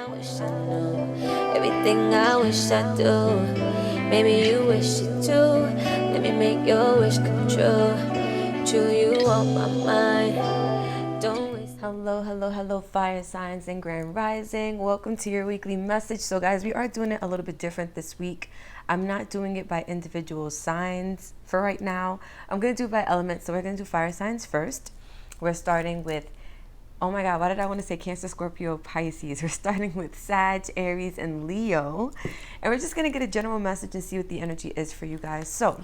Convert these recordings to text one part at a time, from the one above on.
I wish I knew, everything I wish I do. Maybe you wish it too. Let me make your wish come true. True, you on my mind. Don't waste. Hello, fire signs and grand rising. Welcome to your weekly message. So, guys, we are doing it a little bit different this week. I'm not doing it by individual signs for right now. I'm going to do it by elements. So, we're going to do fire signs first. We're starting with, oh my God, why did I want to say Cancer, Scorpio, Pisces? We're starting with Sag, Aries, and Leo. And we're just going to get a general message and see what the energy is for you guys. So,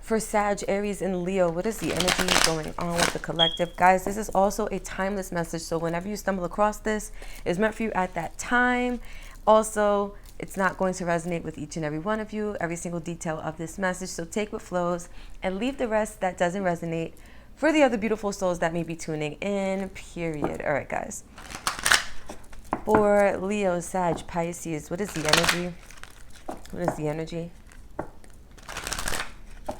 for Sag, Aries, and Leo, what is the energy going on with the collective? Guys, this is also a timeless message. So whenever you stumble across this, it's meant for you at that time. Also, it's not going to resonate with each and every one of you, every single detail of this message. So take what flows and leave the rest that doesn't resonate for the other beautiful souls that may be tuning in, period. All right, guys. For Leo, Sag, Pisces, what is the energy? What is the energy?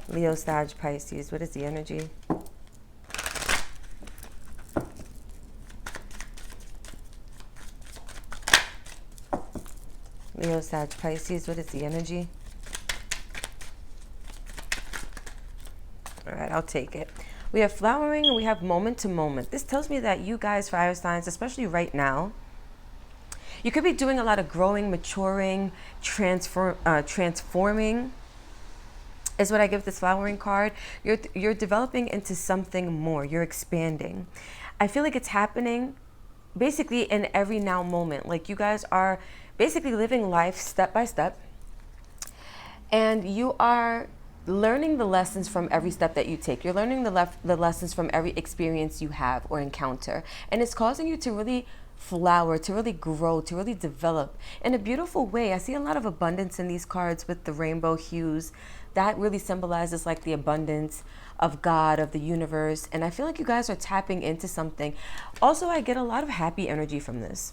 Leo, Sag, Pisces, what is the energy? Leo, Sag, Pisces, what is the energy? All right, I'll take it. We have flowering and we have moment to moment. This tells me that you guys, fire signs, especially right now, you could be doing a lot of growing, maturing, transforming is what I give this flowering card. You're developing into something more. You're expanding. I feel like it's happening basically in every now moment. Like you guys are basically living life step by step, and you are learning the lessons from every step that you take. You're learning the lessons from every experience you have or encounter, and it's causing you to really flower, to really grow, to really develop in a beautiful way. I see a lot of abundance in these cards with the rainbow hues. That really symbolizes like the abundance of God, of the universe, and I feel like you guys are tapping into something. Also, I get a lot of happy energy from this.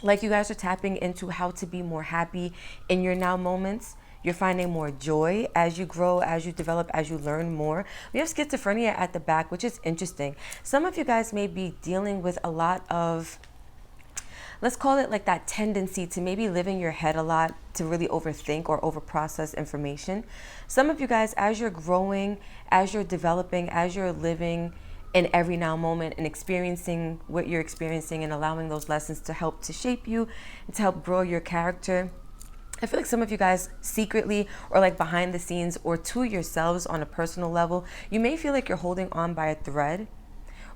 Like you guys are tapping into how to be more happy in your now moments. You're finding more joy as you grow, as you develop, as you learn more. We have schizophrenia at the back, which is interesting. Some of you guys may be dealing with a lot of, let's call it like that tendency to maybe live in your head a lot, to really overthink or overprocess information. Some of you guys, as you're growing, as you're developing, as you're living in every now moment and experiencing what you're experiencing and allowing those lessons to help to shape you and to help grow your character, I feel like some of you guys secretly or like behind the scenes or to yourselves on a personal level, you may feel like you're holding on by a thread,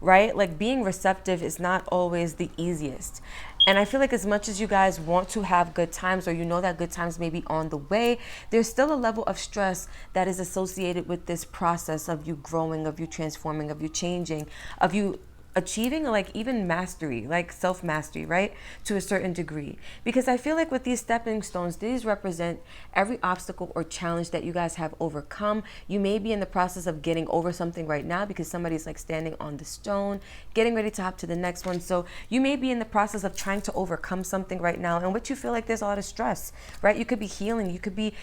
right? Like being receptive is not always the easiest. And I feel like as much as you guys want to have good times, or you know that good times may be on the way, there's still a level of stress that is associated with this process of you growing, of you transforming, of you changing, of you achieving like even mastery, like self-mastery, right? To a certain degree. Because I feel like with these stepping stones, these represent every obstacle or challenge that you guys have overcome. You may be in the process of getting over something right now because somebody's like standing on the stone, getting ready to hop to the next one. So you may be in the process of trying to overcome something right now, and what you feel like there's a lot of stress, right? You could be healing, you could be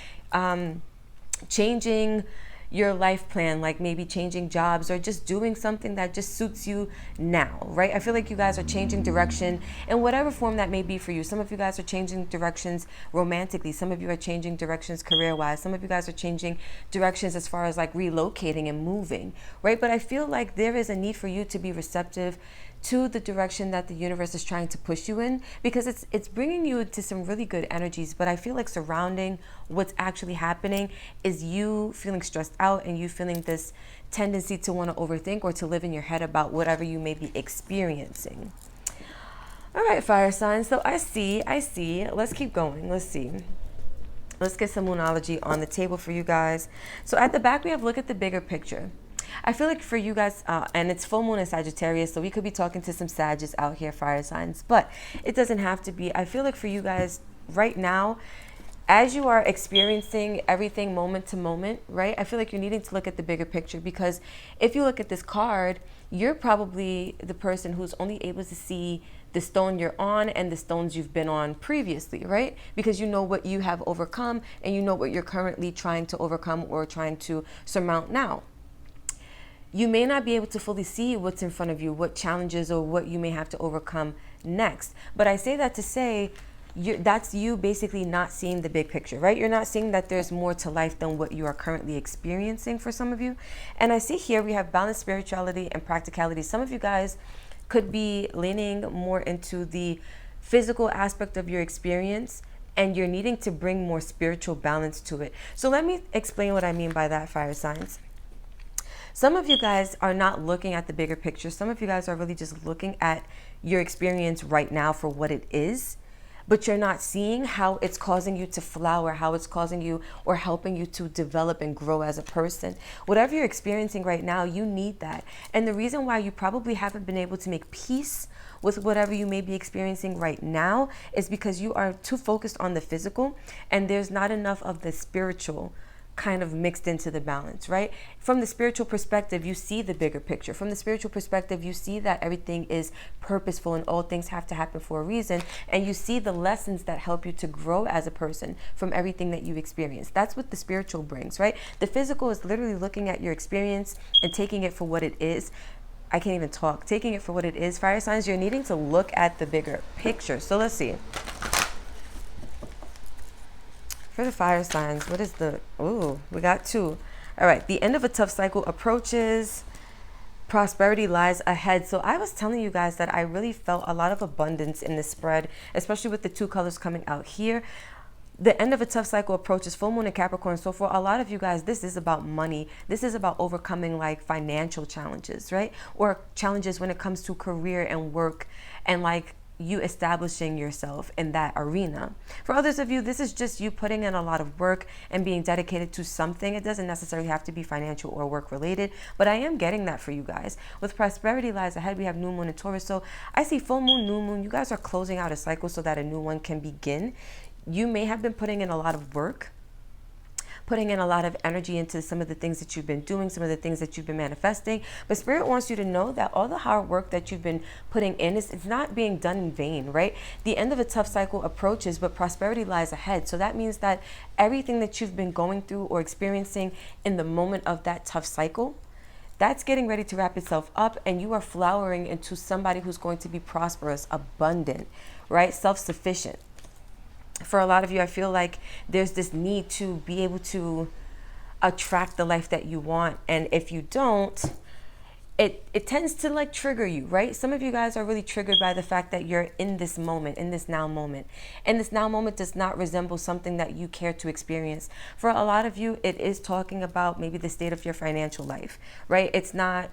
changing your life plan, like maybe changing jobs or just doing something that just suits you now, right? I feel like you guys are changing direction in whatever form that may be for you. Some of you guys are changing directions romantically. Some of you are changing directions career-wise. Some of you guys are changing directions as far as like relocating and moving, right? But I feel like there is a need for you to be receptive to the direction that the universe is trying to push you in, because it's bringing you to some really good energies. But I feel like surrounding what's actually happening is you feeling stressed out and you feeling this tendency to want to overthink or to live in your head about whatever you may be experiencing. All right, fire signs. So I see. Let's keep going. Let's see. Let's get some Moonology on the table for you guys. So at the back, we have look at the bigger picture. I feel like for you guys, and it's full moon in Sagittarius, so we could be talking to some Sagittarius out here, fire signs, but it doesn't have to be. I feel like for you guys right now, as you are experiencing everything moment to moment, right? I feel like you're needing to look at the bigger picture, because if you look at this card, you're probably the person who's only able to see the stone you're on and the stones you've been on previously, right? Because you know what you have overcome and you know what you're currently trying to overcome or trying to surmount now. You may not be able to fully see what's in front of you, what challenges or what you may have to overcome next. But I say that to say, that's you basically not seeing the big picture, right? You're not seeing that there's more to life than what you are currently experiencing for some of you. And I see here we have balanced spirituality and practicality. Some of you guys could be leaning more into the physical aspect of your experience, and you're needing to bring more spiritual balance to it. So let me explain what I mean by that, fire signs. Some of you guys are not looking at the bigger picture. Some of you guys are really just looking at your experience right now for what it is, but you're not seeing how it's causing you to flower, how it's causing you or helping you to develop and grow as a person. Whatever you're experiencing right now, you need that. And the reason why you probably haven't been able to make peace with whatever you may be experiencing right now is because you are too focused on the physical, and there's not enough of the spiritual kind of mixed into the balance, right? From the spiritual perspective, you see the bigger picture. From the spiritual perspective, you see that everything is purposeful and all things have to happen for a reason. And you see the lessons that help you to grow as a person from everything that you've experienced. That's what the spiritual brings, right? The physical is literally looking at your experience and taking it for what it is. I can't even talk. Taking it for what it is. Fire signs, you're needing to look at the bigger picture. So let's see. For the fire signs, what is the, we got two. All right, the end of a tough cycle approaches. Prosperity lies ahead. So I was telling you guys that I really felt a lot of abundance in this spread, especially with the two colors coming out here. The end of a tough cycle approaches, full moon in Capricorn. So for a lot of you guys, this is about money. This is about overcoming like financial challenges, right? Or challenges when it comes to career and work and like you establishing yourself in that arena. For others of you, this is just you putting in a lot of work and being dedicated to something. It doesn't necessarily have to be financial or work related, but I am getting that for you guys. With prosperity lies ahead, we have new moon in Taurus. So I see full moon, new moon. You guys are closing out a cycle so that a new one can begin. You may have been putting in a lot of work, putting in a lot of energy into some of the things that you've been doing, some of the things that you've been manifesting. But Spirit wants you to know that all the hard work that you've been putting in it's not being done in vain, right? The end of a tough cycle approaches, but prosperity lies ahead. So that means that everything that you've been going through or experiencing in the moment of that tough cycle, that's getting ready to wrap itself up, and you are flowering into somebody who's going to be prosperous, abundant, right? Self-sufficient. For a lot of you, I feel like there's this need to be able to attract the life that you want. And if you don't, it tends to like trigger you, right? Some of you guys are really triggered by the fact that you're in this moment, in this now moment. And this now moment does not resemble something that you care to experience. For a lot of you, it is talking about maybe the state of your financial life, right? It's not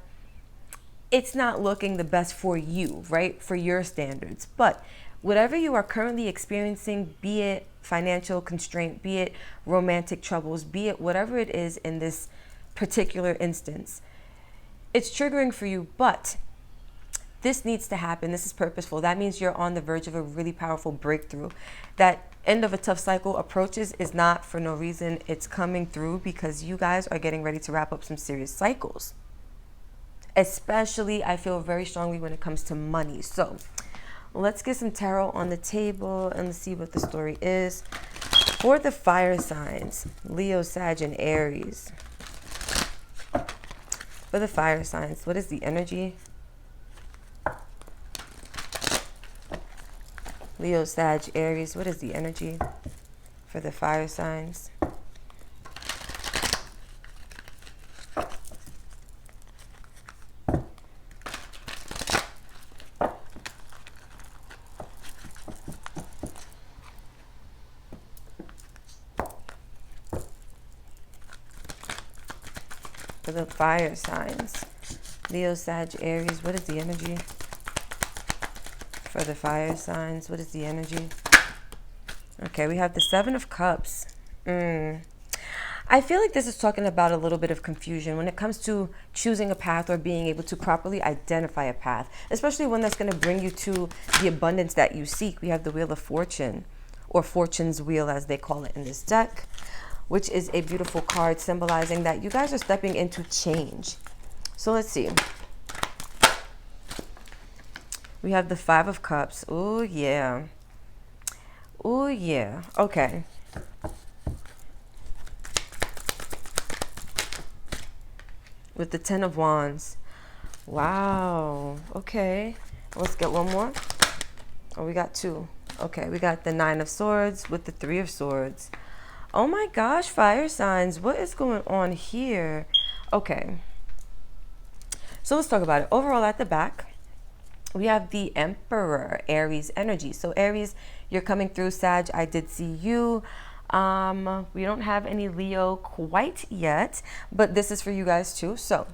looking the best for you, right? For your standards. But whatever you are currently experiencing, be it financial constraint, be it romantic troubles, be it whatever it is in this particular instance, it's triggering for you, but this needs to happen. This is purposeful. That means you're on the verge of a really powerful breakthrough. That end of a tough cycle approaches is not for no reason. It's coming through because you guys are getting ready to wrap up some serious cycles. Especially, I feel very strongly when it comes to money. So let's get some tarot on the table and let's see what the story is. For the fire signs, Leo, Sag, and Aries. For the fire signs, what is the energy? Leo, Sag, Aries, what is the energy for the fire signs? For the fire signs, Leo, Sag, Aries, what is the energy? For the fire signs, what is the energy? Okay, we have the Seven of Cups. I feel like this is talking about a little bit of confusion when it comes to choosing a path or being able to properly identify a path, especially one that's going to bring you to the abundance that you seek. We have the Wheel of Fortune, or Fortune's Wheel as they call it in this deck, which is a beautiful card symbolizing that you guys are stepping into change. So let's see. We have the Five of Cups. Oh, yeah. Oh, yeah. Okay. With the Ten of Wands. Wow. Okay. Let's get one more. Oh, we got two. Okay, we got the Nine of Swords with the Three of Swords. Oh my gosh, fire signs. What is going on here? Okay. So let's talk about it. Overall, at the back, we have the Emperor, Aries energy. So Aries, you're coming through. Sag, I did see you. We don't have any Leo quite yet, but this is for you guys too. So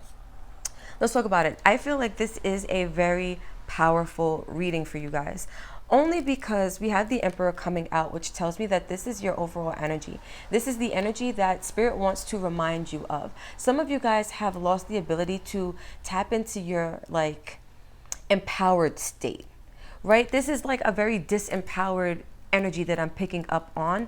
let's talk about it. I feel like this is a very powerful reading for you guys. Only because we have the Emperor coming out, which tells me that this is your overall energy. This is the energy that Spirit wants to remind you of. Some of you guys have lost the ability to tap into your like empowered state, right? This is like a very disempowered energy that I'm picking up on.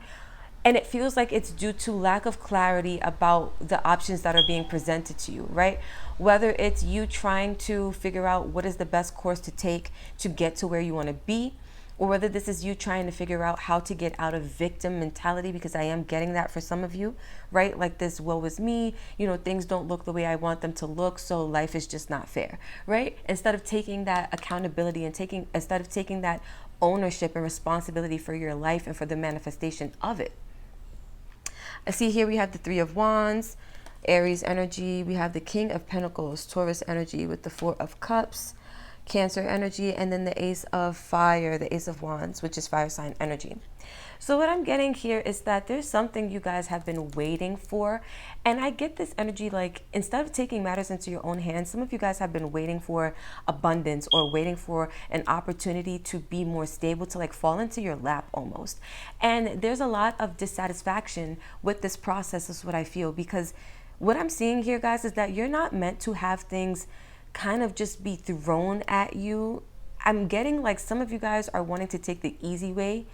And it feels like it's due to lack of clarity about the options that are being presented to you, right? Whether it's you trying to figure out what is the best course to take to get to where you want to be, or whether this is you trying to figure out how to get out of victim mentality, because I am getting that for some of you, right? Like this, woe is me, you know, things don't look the way I want them to look, so life is just not fair, right? Instead of taking that accountability and instead of taking that ownership and responsibility for your life and for the manifestation of it. I see here we have the Three of Wands, Aries energy. We have the King of Pentacles, Taurus energy with the Four of Cups, Cancer energy, and then the Ace of Fire, the Ace of Wands, which is fire sign energy. So what I'm getting here is that there's something you guys have been waiting for. And I get this energy like instead of taking matters into your own hands, some of you guys have been waiting for abundance or waiting for an opportunity to be more stable, to like fall into your lap almost. And there's a lot of dissatisfaction with this process is what I feel, because what I'm seeing here, guys, is that you're not meant to have things kind of just be thrown at you. I'm getting like some of you guys are wanting to take the easy way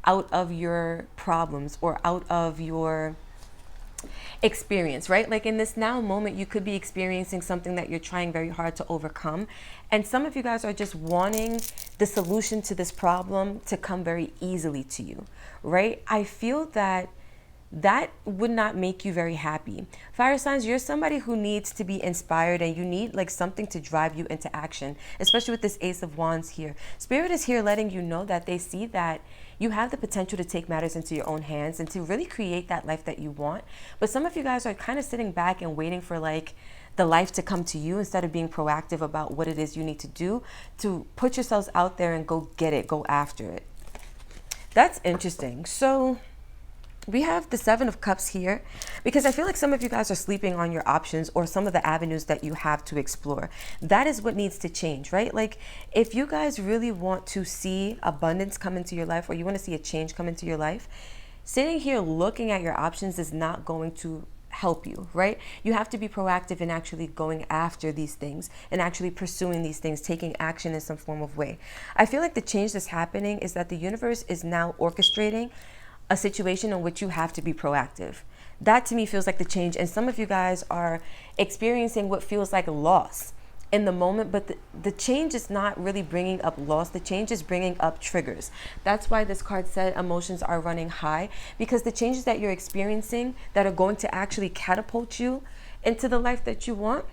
out of your problems or out of your experience, right? Like in this now moment, you could be experiencing something that you're trying very hard to overcome. And some of you guys are just wanting the solution to this problem to come very easily to you, right? I feel that that would not make you very happy. Fire signs, you're somebody who needs to be inspired and you need like something to drive you into action, especially with this Ace of Wands here. Spirit is here letting you know that they see that you have the potential to take matters into your own hands and to really create that life that you want. But some of you guys are kind of sitting back and waiting for like the life to come to you instead of being proactive about what it is you need to do to put yourselves out there and go get it, go after it. That's interesting. So we have the Seven of Cups here because I feel like some of you guys are sleeping on your options or some of the avenues that you have to explore. That is what needs to change, right? Like if you guys really want to see abundance come into your life or you want to see a change come into your life, sitting here looking at your options is not going to help you, right? You have to be proactive in actually going after these things and actually pursuing these things, taking action in some form of way. I feel like the change that's happening is that the universe is now orchestrating a situation in which you have to be proactive. That to me feels like the change. And some of you guys are experiencing what feels like loss in the moment, but the change is not really bringing up loss. The change is bringing up triggers. That's why this card said emotions are running high, because the changes that you're experiencing that are going to actually catapult you into the life that you want,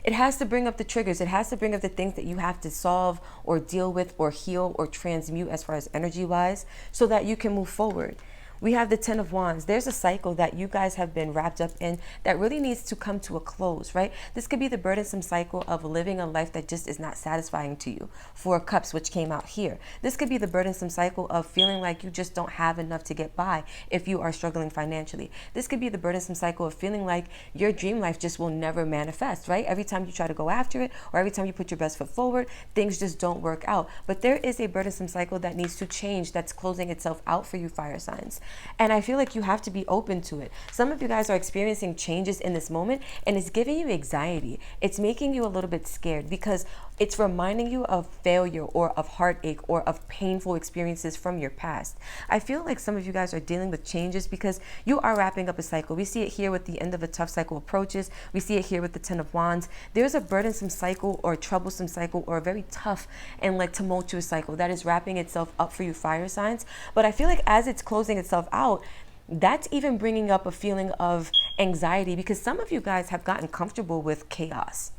it has to bring up the triggers. It has to bring up the things that you have to solve or deal with or heal or transmute as far as energy wise so that you can move forward. We have the Ten of Wands. There's a cycle that you guys have been wrapped up in that really needs to come to a close, right? This could be the burdensome cycle of living a life that just is not satisfying to you. Four of Cups, which came out here. This could be the burdensome cycle of feeling like you just don't have enough to get by if you are struggling financially. This could be the burdensome cycle of feeling like your dream life just will never manifest, right? Every time you try to go after it or every time you put your best foot forward, things just don't work out. But there is a burdensome cycle that needs to change that's closing itself out for you, fire signs. And I feel like you have to be open to it. Some of you guys are experiencing changes in this moment and it's giving you anxiety. It's making you a little bit scared because it's reminding you of failure or of heartache or of painful experiences from your past. I feel like some of you guys are dealing with changes because you are wrapping up a cycle. We see it here with the end of a tough cycle approaches. We see it here with the Ten of Wands. There's a burdensome cycle or a troublesome cycle or a very tough and like tumultuous cycle that is wrapping itself up for you, fire signs. But I feel like as it's closing itself out, that's even bringing up a feeling of anxiety because some of you guys have gotten comfortable with chaos.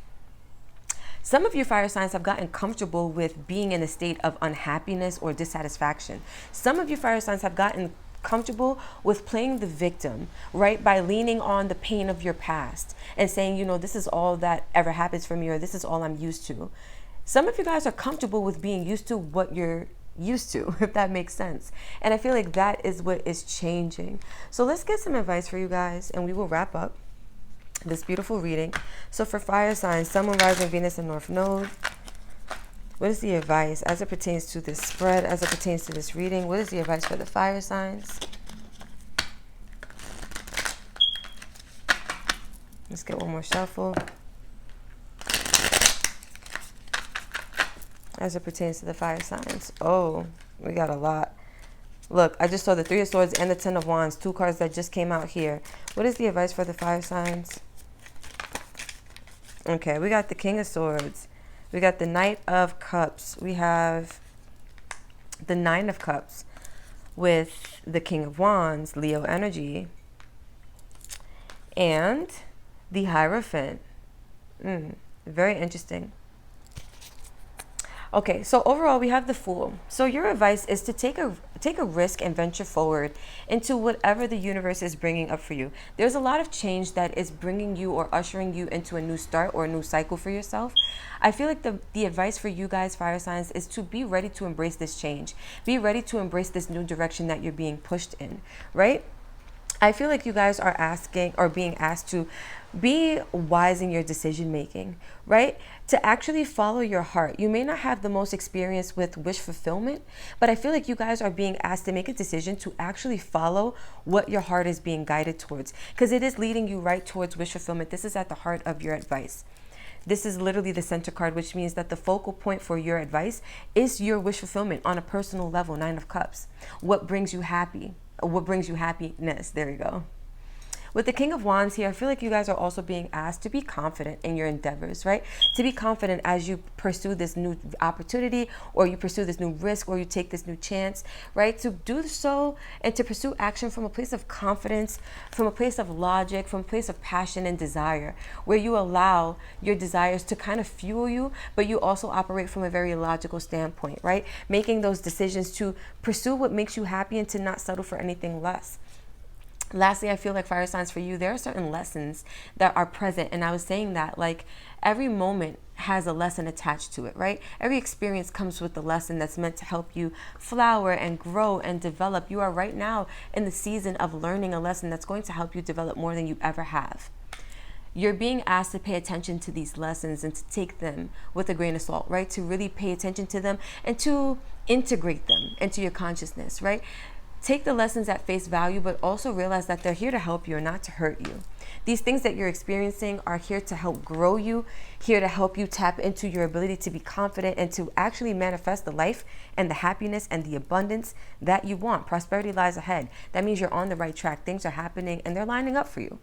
Some of you fire signs have gotten comfortable with being in a state of unhappiness or dissatisfaction. Some of you fire signs have gotten comfortable with playing the victim, right? By leaning on the pain of your past and saying, you know, this is all that ever happens for me, or this is all I'm used to. Some of you guys are comfortable with being used to what you're used to, if that makes sense. And I feel like that is what is changing. So let's get some advice for you guys, and we will wrap up this beautiful reading. So for fire signs, Sun, Moon, Rising, Venus, and North Node, what is the advice as it pertains to this spread, as it pertains to this reading? What is the advice for the fire signs? Let's get one more shuffle. As it pertains to the fire signs. Oh, we got a lot. Look, I just saw the Three of Swords and the Ten of Wands, 2 cards that just came out here. What is the advice for the fire signs? Okay, we got the King of Swords. We got the Knight of Cups. We have the Nine of Cups with the King of Wands, Leo energy, and the Hierophant. Very interesting. Okay, so overall we have the Fool. So your advice is to take a risk and venture forward into whatever the universe is bringing up for you. There's a lot of change that is bringing you or ushering you into a new start or a new cycle for yourself. I feel like the advice for you guys, fire signs, is to be ready to embrace this change. Be ready to embrace this new direction that you're being pushed in, right? I feel like you guys are asking or being asked to be wise in your decision making, right? To actually follow your heart. You may not have the most experience with wish fulfillment, but I feel like you guys are being asked to make a decision to actually follow what your heart is being guided towards, because it is leading you right towards wish fulfillment. This is at the heart of your advice. This is literally the center card, which means that the focal point for your advice is your wish fulfillment on a personal level. Nine of Cups. What brings you happy? What brings you happiness? There you go. With the King of Wands here, I feel like you guys are also being asked to be confident in your endeavors, right? To be confident as you pursue this new opportunity, or you pursue this new risk, or you take this new chance, right? To do so and to pursue action from a place of confidence, from a place of logic, from a place of passion and desire, where you allow your desires to kind of fuel you, but you also operate from a very logical standpoint, right? Making those decisions to pursue what makes you happy and to not settle for anything less. Lastly, I feel like fire signs, for you, there are certain lessons that are present. And I was saying that, like, every moment has a lesson attached to it, right? Every experience comes with a lesson that's meant to help you flower and grow and develop. You are right now in the season of learning a lesson that's going to help you develop more than you ever have. You're being asked to pay attention to these lessons and to take them with a grain of salt, right? To really pay attention to them and to integrate them into your consciousness, right? Take the lessons at face value, but also realize that they're here to help you and not to hurt you. These things that you're experiencing are here to help grow you, here to help you tap into your ability to be confident and to actually manifest the life and the happiness and the abundance that you want. Prosperity lies ahead. That means you're on the right track. Things are happening and they're lining up for you.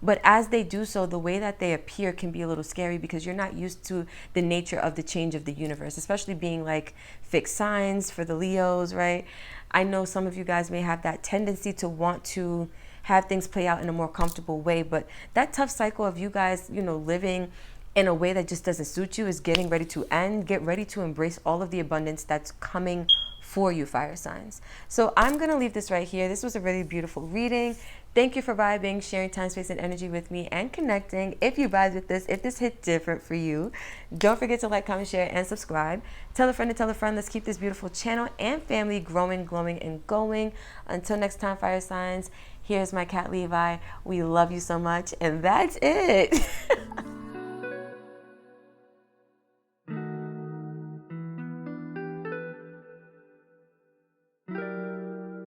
But as they do so, the way that they appear can be a little scary because you're not used to the nature of the change of the universe, especially being like fixed signs for the Leos, right? I know some of you guys may have that tendency to want to have things play out in a more comfortable way, but that tough cycle of you guys, you know, living in a way that just doesn't suit you is getting ready to end. Get ready to embrace all of the abundance that's coming for you, fire signs. So I'm going to leave this right here. This was a really beautiful reading. Thank you for vibing, sharing time, space, and energy with me, and connecting. If you vibed with this, if this hit different for you, don't forget to like, comment, share, and subscribe. Tell a friend to tell a friend. Let's keep this beautiful channel and family growing, glowing, and going. Until next time, fire signs, here's my cat Levi. We love you so much, and that's it.